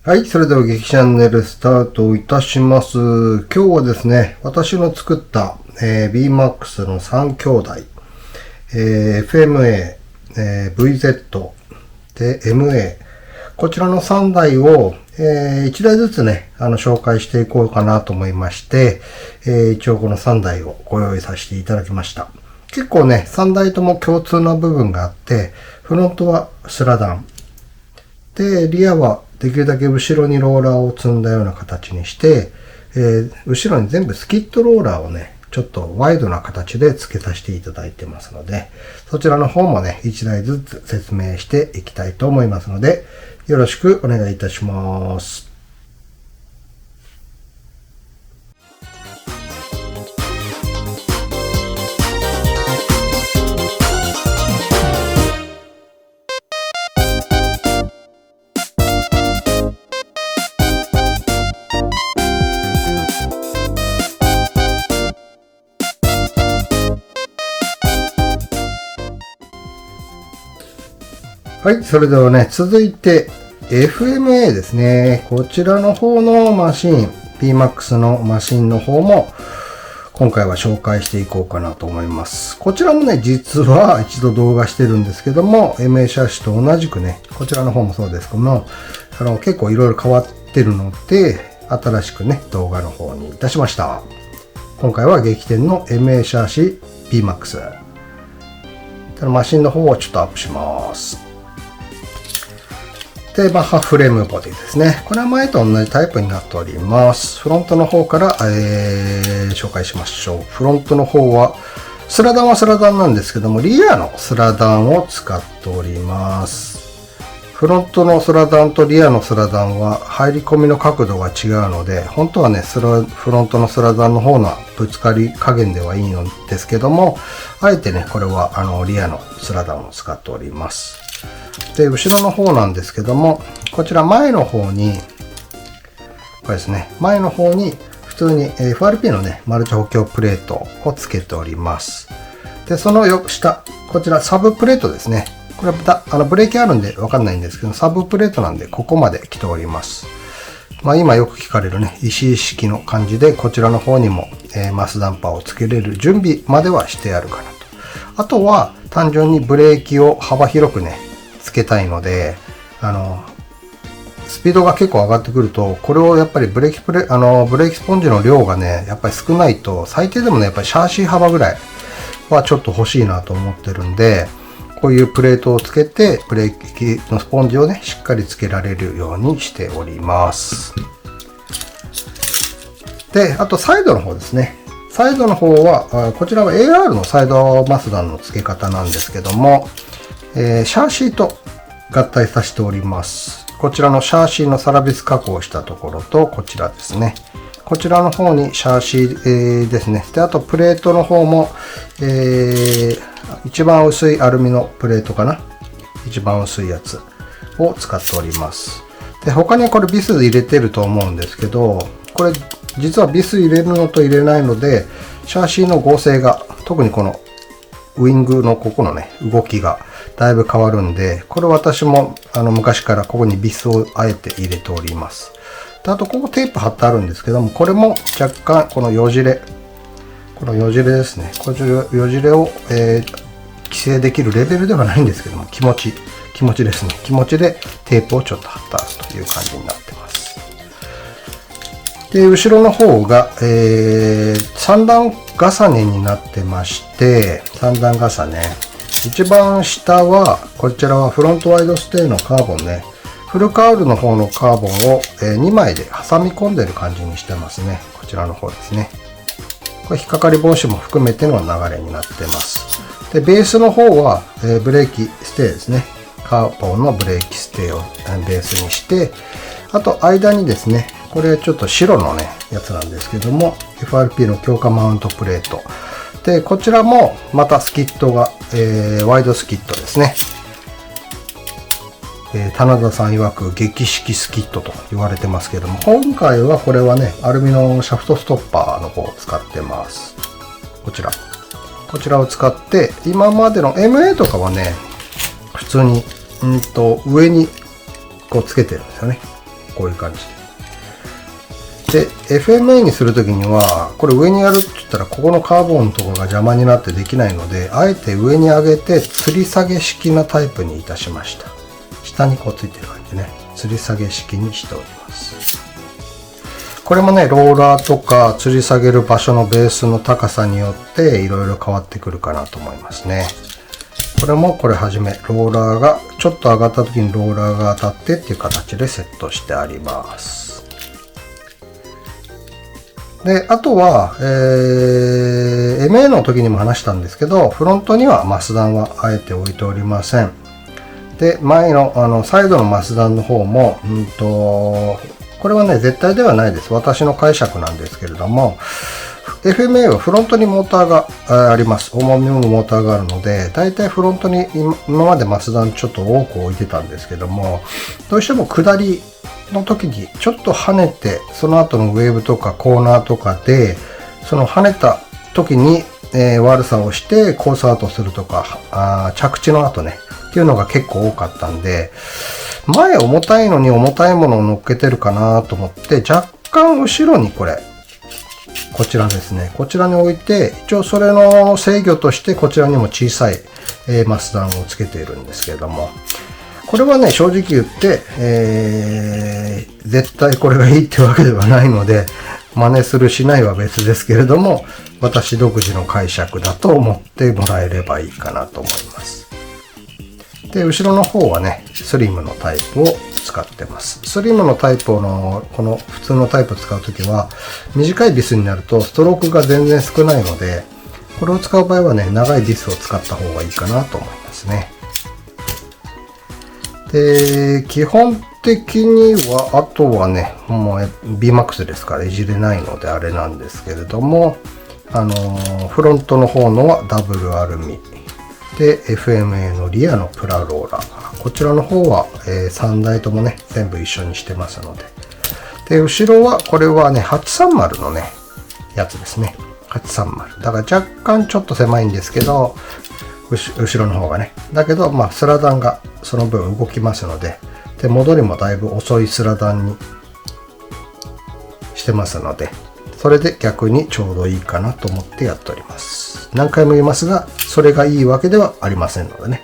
はい。それでは劇チャンネルスタートいたします。今日はですね、私の作った、BMAX の3兄弟、FMA、VZ、で、MA、こちらの3台を、1台ずつね、紹介していこうかなと思いまして、一応この3台をご用意させていただきました。結構ね、3台とも共通な部分があって、フロントはスラダン。で、リアはできるだけ後ろにローラーを積んだような形にして、後ろに全部スキットローラーをね、ちょっとワイドな形で付けさせていただいてますので、そちらの方もね、1台ずつ説明していきたいと思いますので、よろしくお願いいたします。はい、それではね、続いて FMA ですね。こちらの方のマシン、PMAX のマシンの方も今回は紹介していこうかなと思います。こちらもね、実は一度動画してるんですけども、MA シャシと同じくね、こちらの方もそうですけども、結構いろいろ変わってるので、新しくね、動画の方にいたしました。今回は激天の MA シャシ PMAX。マシンの方をちょっとアップします。で、マッハフレームボディですね。これは前と同じタイプになっております。フロントの方から、紹介しましょう。フロントの方は、スラダンはスラダンなんですけども、リアのスラダンを使っております。フロントのスラダンとリアのスラダンは入り込みの角度が違うので、本当はね、フロントのスラダンの方のぶつかり加減ではいいのですけども、あえてね、これはリアのスラダンを使っております。で、後ろの方なんですけども、こちら前の方に、これですね、前の方に普通に FRP のね、マルチ補強プレートを付けております。で、その下、こちらサブプレートですね。これはブレーキあるんでわかんないんですけど、サブプレートなんでここまで来ております。まあ今よく聞かれるね、石式の感じで、こちらの方にも、マスダンパーを付けれる準備まではしてあるかなと。あとは単純にブレーキを幅広くね、つけたいので、スピードが結構上がってくると、これをやっぱりブレーキスポンジの量がね、やっぱり少ないと、最低でもね、やっぱりシャーシー幅ぐらいはちょっと欲しいなと思ってるんで、こういうプレートをつけて、ブレーキのスポンジをね、しっかりつけられるようにしております。で、あとサイドの方ですね。サイドの方は、こちらは AR のサイドマスダンの付け方なんですけども、シャーシーと合体させております。こちらのシャーシーのサラビス加工したところと、こちらですね。こちらの方にシャーシー、ですね。で、あとプレートの方も、一番薄いアルミのプレートかな。一番薄いやつを使っております。で、他にこれビス入れてると思うんですけど、これ実はビス入れるのと入れないので、シャーシーの合成が、特にこのウイングのここのね、動きがだいぶ変わるんで、これ私も昔からここにビスをあえて入れております。で、あとここテープ貼ってあるんですけども、これも若干このよじれですね。このよじれを、規制できるレベルではないんですけども、気持ちですね。気持ちでテープをちょっと貼ってあるという感じになってます。で、後ろの方が、3段重ねになってまして、3段重ね。一番下は、こちらはフロントワイドステイのカーボンね。フルカールの方のカーボンを2枚で挟み込んでる感じにしてますね。こちらの方ですね。これ引っかかり防止も含めての流れになってます。で、ベースの方はブレーキステイですね。カーボンのブレーキステイをベースにして、あと間にですね、これちょっと白のね、やつなんですけども、FRP の強化マウントプレート。で、こちらもまたスキットが、ワイドスキットですね。棚田さん曰く激式スキットと言われてますけども、今回はこれはね、アルミのシャフトストッパーの方を使ってます。こちらを使って、今までの MA とかはね、普通に、上にこうつけてるんですよね。こういう感じで。で、FMA にするときには、これ上にやるって言ったら、ここのカーボンのところが邪魔になってできないので、あえて上に上げて、吊り下げ式なタイプにいたしました。下にこうついてる感じね。吊り下げ式にしております。これもね、ローラーとか吊り下げる場所のベースの高さによっていろいろ変わってくるかなと思いますね。これもこれはじめ、ローラーがちょっと上がった時にローラーが当たってっていう形でセットしてあります。で、あとは、MA の時にも話したんですけど、フロントにはマスダンはあえて置いておりません。で、前の、サイドのマスダンの方も、これはね、絶対ではないです。私の解釈なんですけれども、FMA はフロントにモーターがあります。重みのモーターがあるので、だいたいフロントに今までマスダンちょっと多く置いてたんですけども、どうしても下りの時にちょっと跳ねて、その後のウェーブとかコーナーとかで、その跳ねた時に、悪さをしてコースアウトするとか、着地の後ね、っていうのが結構多かったんで、前重たいのに重たいものを乗っけてるかなと思って、若干後ろにこちらですね。こちらに置いて、一応それの制御としてこちらにも小さい、マスダンをつけているんですけれども、これはね、正直言って、絶対これがいいってわけではないので、真似するしないは別ですけれども、私独自の解釈だと思ってもらえればいいかなと思います。で、後ろの方はね、スリムのタイプを使ってます。スリムのタイプの、この普通のタイプを使うときは、短いビスになるとストロークが全然少ないので、これを使う場合はね、長いビスを使った方がいいかなと思いますね。で、基本的には、あとはね、もう BMAX ですからいじれないのであれなんですけれども、フロントの方のはダブルアルミ。で、FMA のリアのプラローラー。こちらの方は、3台ともね、全部一緒にしてますので。で、後ろは、これはね、830のね、やつですね。830。だから若干ちょっと狭いんですけど、後ろの方がね。だけど、まあ、スラダンがその分動きますので、で、戻りもだいぶ遅いスラダンにしてますので、それで逆にちょうどいいかなと思ってやっております。何回も言いますが、それがいいわけではありませんのでね。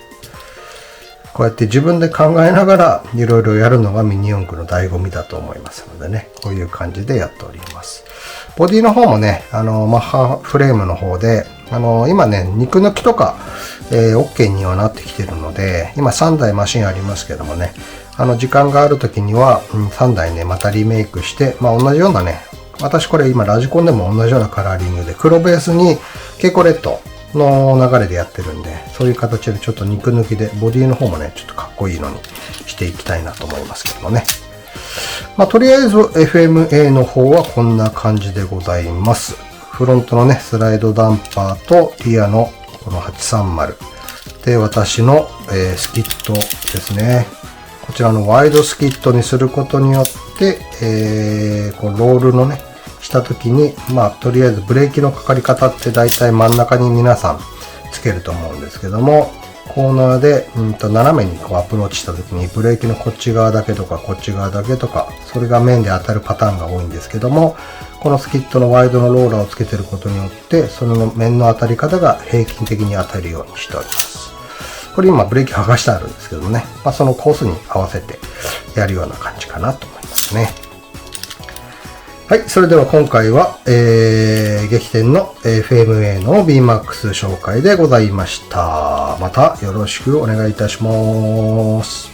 こうやって自分で考えながらいろいろやるのがミニ四駆の醍醐味だと思いますのでね。こういう感じでやっております。ボディの方もね、マッハフレームの方で、今ね、肉抜きとか、OK にはなってきてるので、今3台マシンありますけどもね、時間がある時には、3台ね、またリメイクして、まあ同じようなね、私これ今ラジコンでも同じようなカラーリングで黒ベースにケイコレッドの流れでやってるんで、そういう形でちょっと肉抜きでボディの方もね、ちょっとかっこいいのにしていきたいなと思いますけどもね。まあとりあえず FMA の方はこんな感じでございます。フロントのね、スライドダンパーとリアのこの830で、私の、スキットですね。こちらのワイドスキットにすることによって、このロールのね、した時に、まあ、とりあえずブレーキのかかり方って大体真ん中に皆さんつけると思うんですけども、コーナーで、斜めにこうアプローチした時にブレーキのこっち側だけとかこっち側だけとか、それが面で当たるパターンが多いんですけども、このスキットのワイドのローラーをつけてることによって、その面の当たり方が平均的に当たるようにしております。これ今ブレーキ剥がしてあるんですけどもね、まあ、そのコースに合わせてやるような感じかなと思いますね。はい。それでは今回は、激天の FMA の BMAX 紹介でございました。またよろしくお願いいたします。